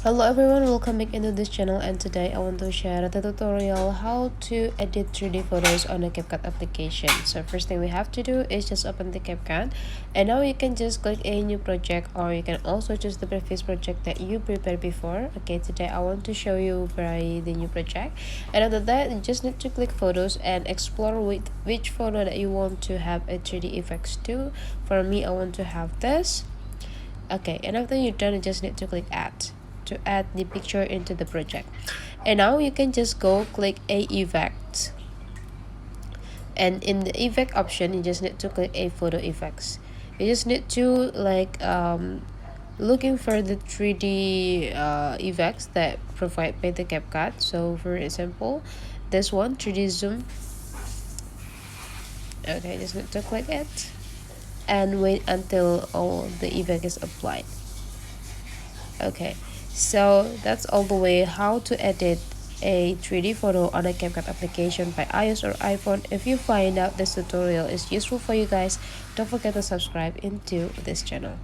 Hello everyone, welcome back into this channel, and today I want to share the tutorial how to edit 3D photos on a CapCut application. So first thing we have to do is just open the CapCut, and now you can just click a new project, or you can also choose the previous project that you prepared before. Okay, today I want to show you by the new project, and after that you just need to click photos and explore with which photo that you want to have a 3D effects to. For me, I want to have this. Okay, and after you're done, you just need to click add to add the picture into the project. And now you can just go click a effect, and in the effect option you just need to click a photo effects. You just need to looking for the 3D effects that provide by the CapCut. So for example, this one, 3D zoom. Okay, just need to click it and wait until all the effect is applied. Okay, so that's all the way how to edit a 3D photo on a CapCut application by iOS or iPhone. If you find out this tutorial is useful for you guys, don't forget to subscribe into this channel.